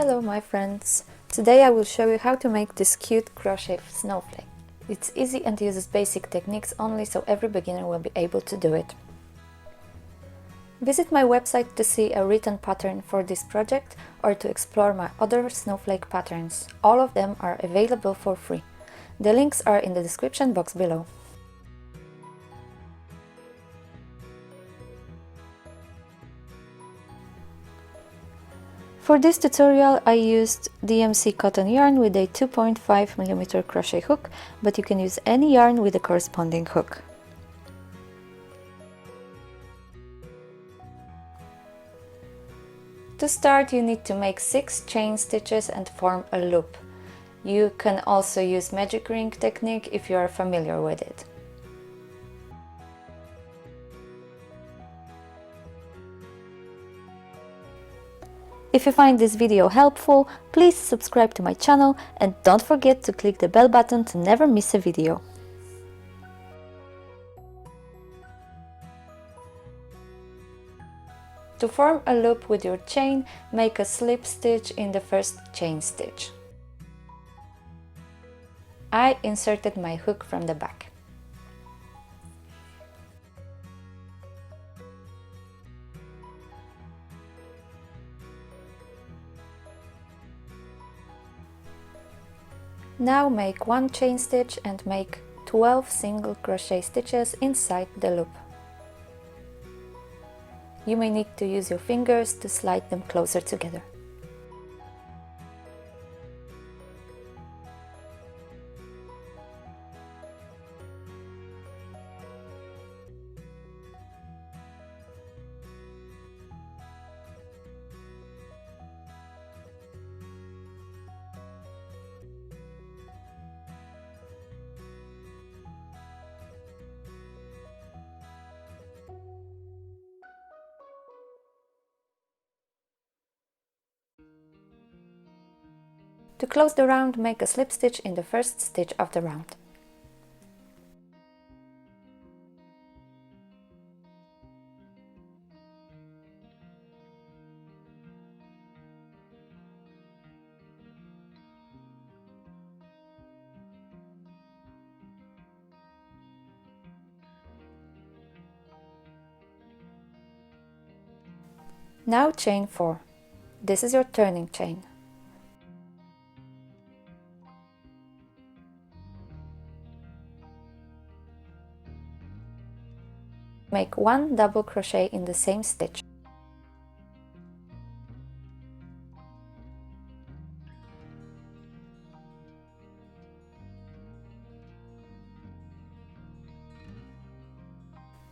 Hello my friends! Today I will show you how to make this cute crochet snowflake. It's easy and uses basic techniques only, so every beginner will be able to do it. Visit my website to see a written pattern for this project or to explore my other snowflake patterns. All of them are available for free. The links are in the description box below. For this tutorial I used DMC cotton yarn with a 2.5mm crochet hook, but you can use any yarn with a corresponding hook. To start, you need to make 6 chain stitches and form a loop. You can also use magic ring technique if you are familiar with it. If you find this video helpful, please subscribe to my channel and don't forget to click the bell button to never miss a video. To form a loop with your chain, make a slip stitch in the first chain stitch. I inserted my hook from the back. Now make 1 chain stitch and make 12 single crochet stitches inside the loop. You may need to use your fingers to slide them closer together. To close the round, make a slip stitch in the first stitch of the round. Now chain 4. This is your turning chain. Make 1 double crochet in the same stitch.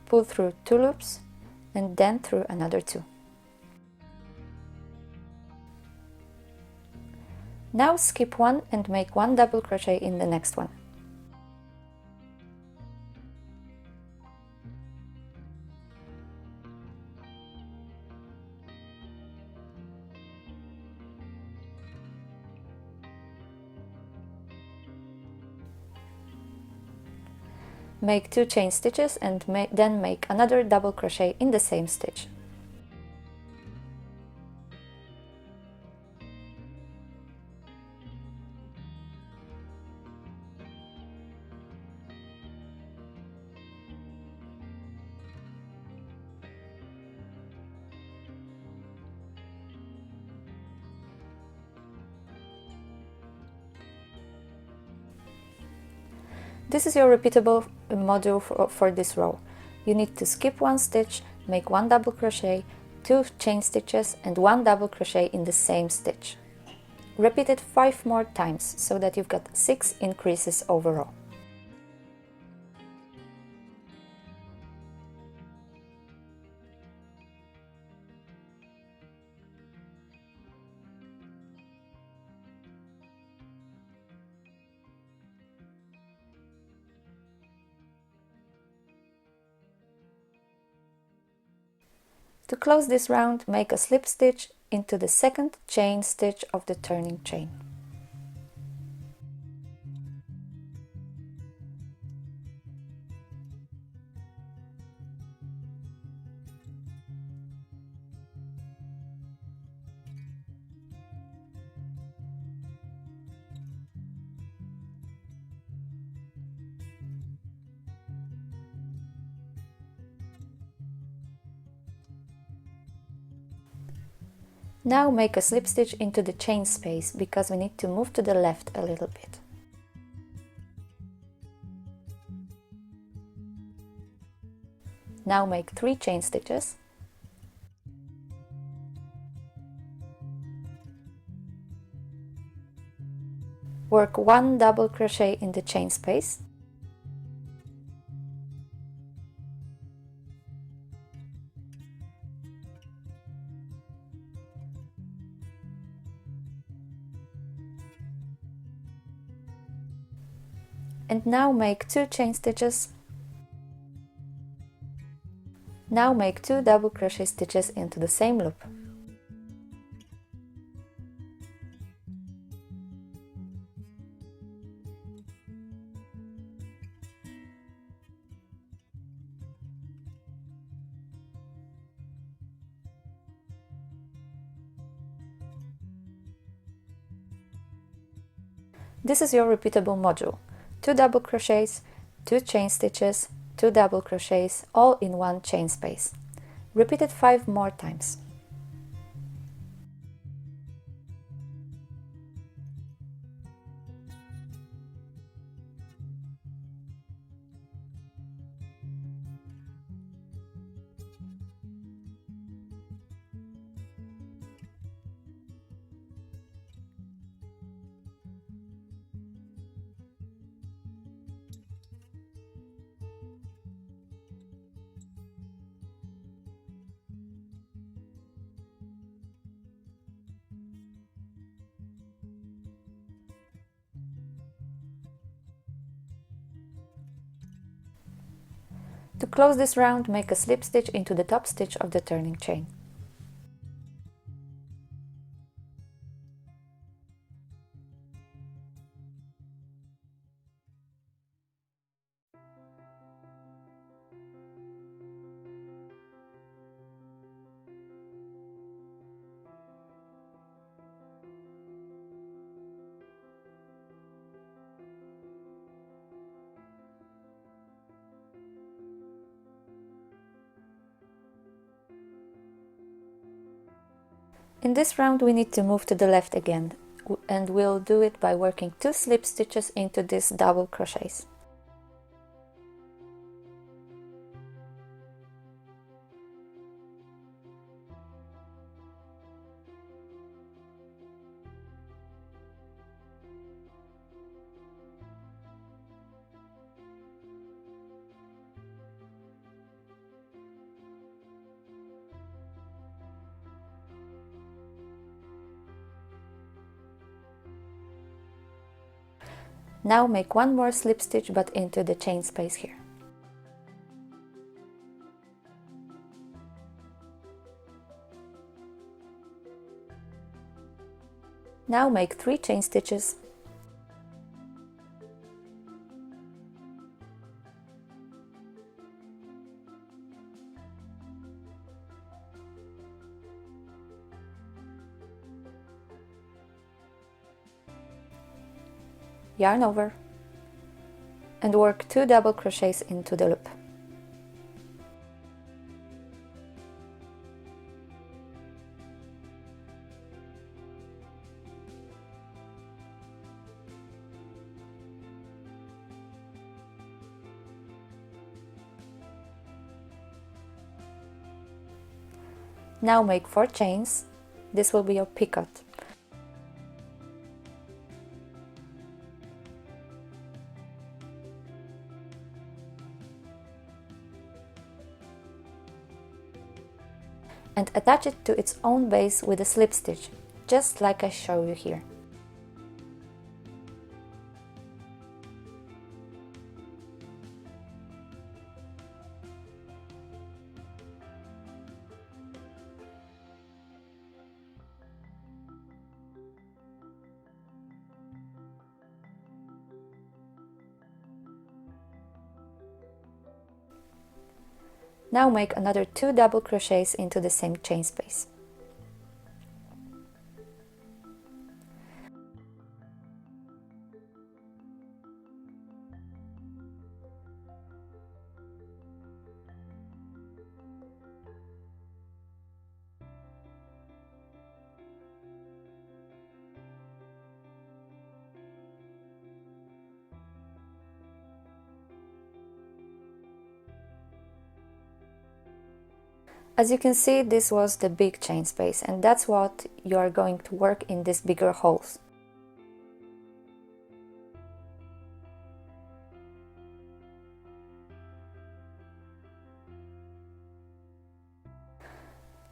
Pull through 2 loops and then through another 2. Now skip 1 and make 1 double crochet in the next one. Make 2 chain stitches and then make another double crochet in the same stitch. This is your repeatable module for this row. You need to skip 1 stitch, make 1 double crochet, 2 chain stitches and 1 double crochet in the same stitch. Repeat it 5 more times so that you've got 6 increases overall. To close this round, make a slip stitch into the second chain stitch of the turning chain. Now make a slip stitch into the chain space because we need to move to the left a little bit. Now make 3 chain stitches. Work 1 double crochet in the chain space. And now make 2 chain stitches. Now make 2 double crochet stitches into the same loop. This is your repeatable module. 2 double crochets, 2 chain stitches, 2 double crochets, all in one chain space. Repeat it 5 more times. To close this round, make a slip stitch into the top stitch of the turning chain. In this round we need to move to the left again, and we'll do it by working 2 slip stitches into these double crochets. Now make 1 more slip stitch but into the chain space here. Now make 3 chain stitches. Yarn over and work 2 double crochets into the loop. Now make 4 chains. This will be your picot. And attach it to its own base with a slip stitch, just like I show you here. Now make another 2 double crochets into the same chain space. As you can see, this was the big chain space, and that's what you are going to work in these bigger holes.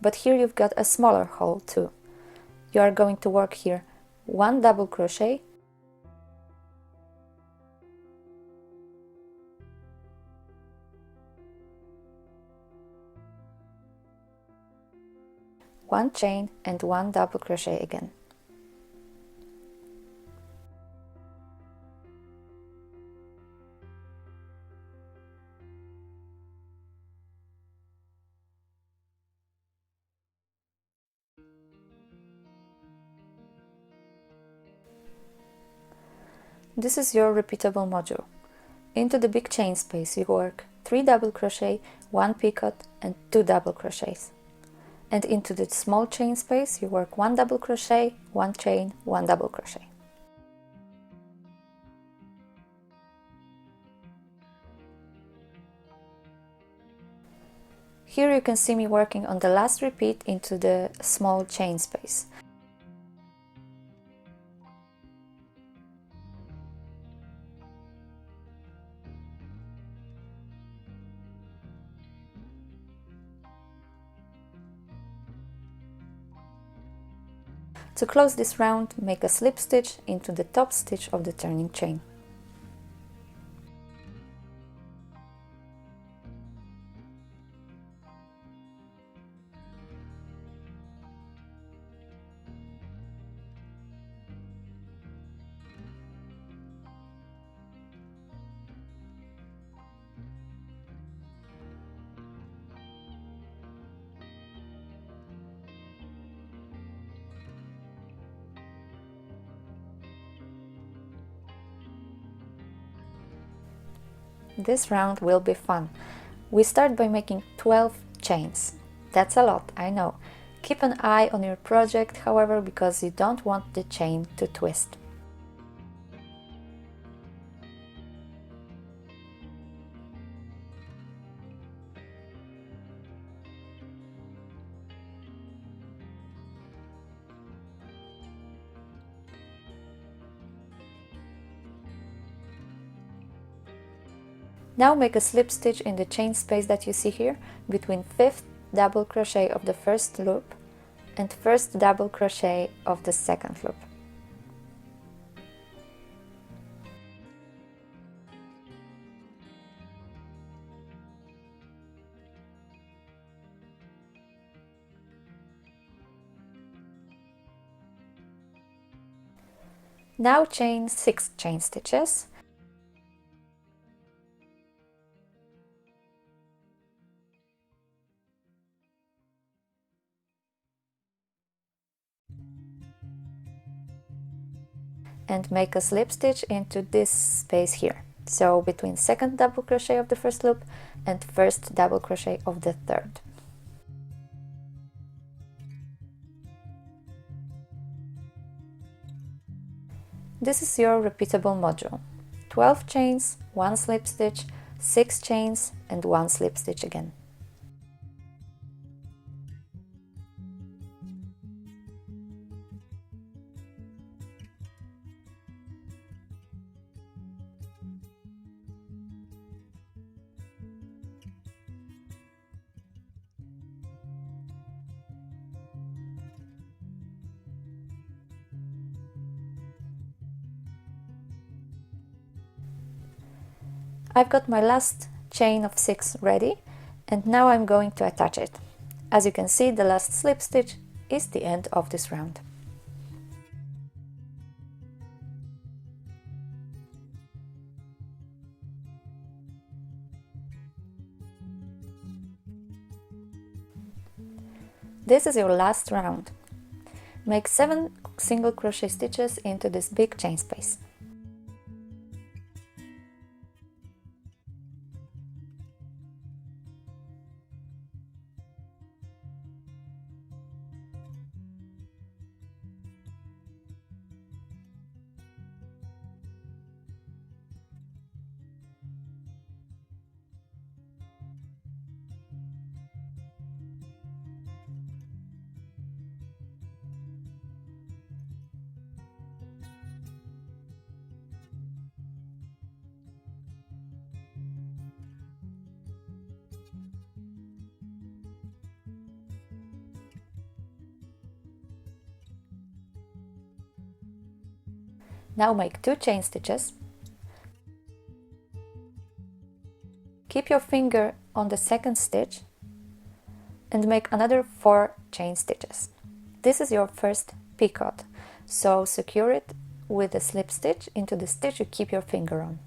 But here you've got a smaller hole too. You are going to work here 1 double crochet, one chain and 1 double crochet again. This is your repeatable module. Into the big chain space you work 3 double crochet, 1 picot and 2 double crochets. And into the small chain space you work 1 double crochet, 1 chain, 1 double crochet. Here you can see me working on the last repeat into the small chain space. To close this round, make a slip stitch into the top stitch of the turning chain. This round will be fun. We start by making 12 chains. That's a lot, I know. Keep an eye on your project, however, because you don't want the chain to twist. Now make a slip stitch in the chain space that you see here between 5th double crochet of the first loop and 1st double crochet of the second loop. Now chain 6 chain stitches. And make a slip stitch into this space here, so between 2nd double crochet of the first loop and 1st double crochet of the third. This is your repeatable module. 12 chains, 1 slip stitch, 6 chains and 1 slip stitch again. I've got my last chain of 6 ready, and now I'm going to attach it. As you can see, the last slip stitch is the end of this round. This is your last round. Make 7 single crochet stitches into this big chain space. Now make 2 chain stitches. Keep your finger on the second stitch and make another 4 chain stitches. This is your first picot, so secure it with a slip stitch into the stitch you keep your finger on.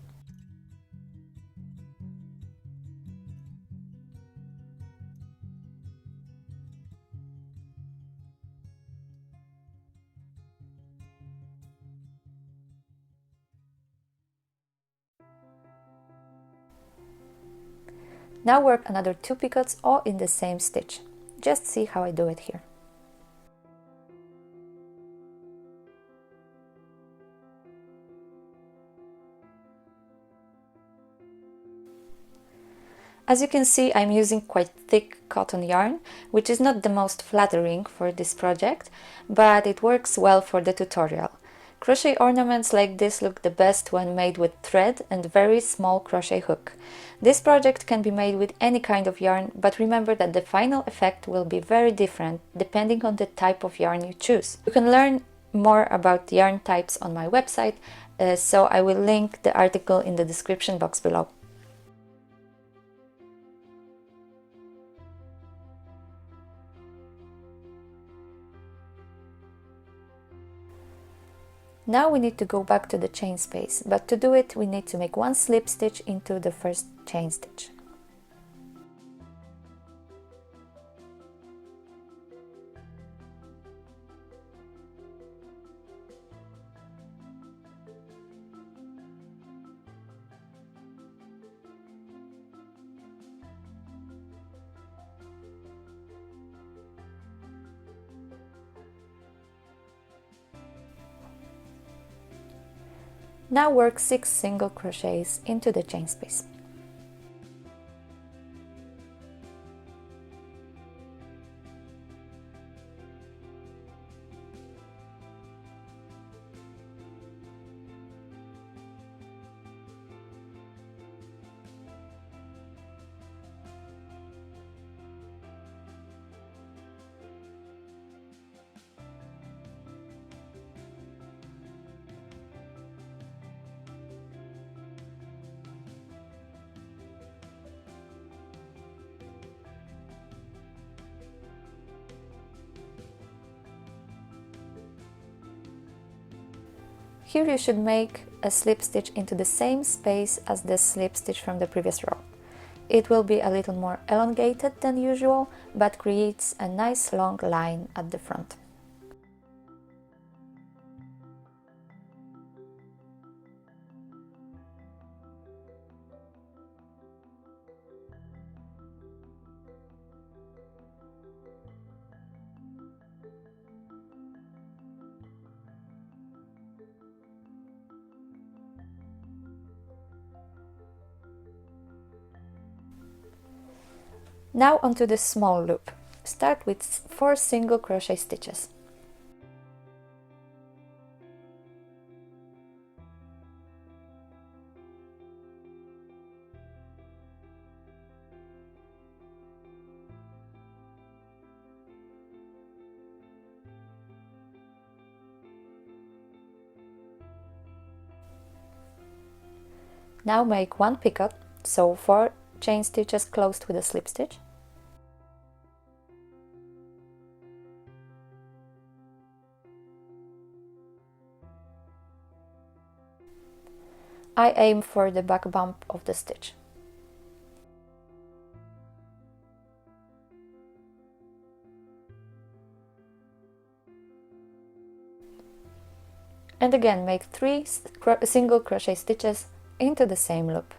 Now work another 2 picots all in the same stitch. Just see how I do it here. As you can see, I'm using quite thick cotton yarn, which is not the most flattering for this project, but it works well for the tutorial. Crochet ornaments like this look the best when made with thread and very small crochet hook. This project can be made with any kind of yarn, but remember that the final effect will be very different depending on the type of yarn you choose. You can learn more about yarn types on my website, so I will link the article in the description box below. Now we need to go back to the chain space, but to do it we need to make 1 slip stitch into the first chain stitch. Now work 6 single crochets into the chain space. Here you should make a slip stitch into the same space as the slip stitch from the previous row. It will be a little more elongated than usual, but creates a nice long line at the front. Now onto the small loop. Start with 4 single crochet stitches. Now make 1 picot, so 4 chain stitches closed with a slip stitch. I aim for the back bump of the stitch. And again make 3 single crochet stitches into the same loop.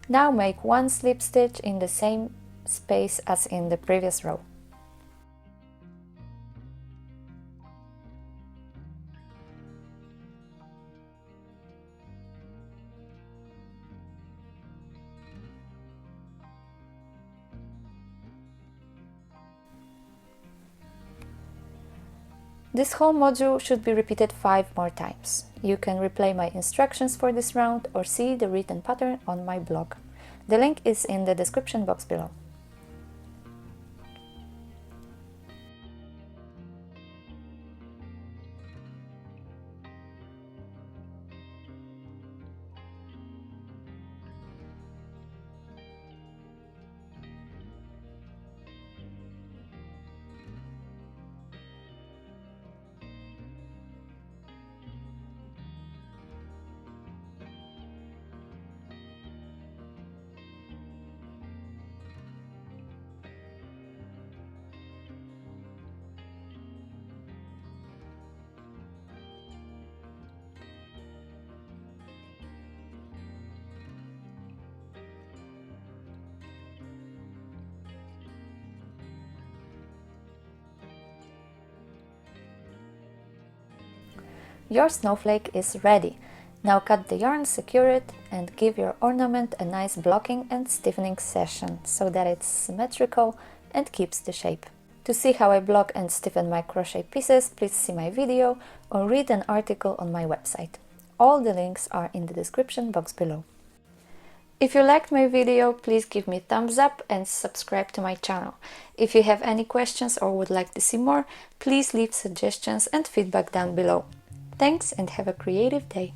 Now make one slip stitch in the same space as in the previous row. This whole module should be repeated 5 more times. You can replay my instructions for this round or see the written pattern on my blog. The link is in the description box below. Your snowflake is ready. Now cut the yarn, secure it, and give your ornament a nice blocking and stiffening session so that it's symmetrical and keeps the shape. To see how I block and stiffen my crochet pieces, please see my video or read an article on my website. All the links are in the description box below. If you liked my video, please give me a thumbs up and subscribe to my channel. If you have any questions or would like to see more, please leave suggestions and feedback down below. Thanks and have a creative day!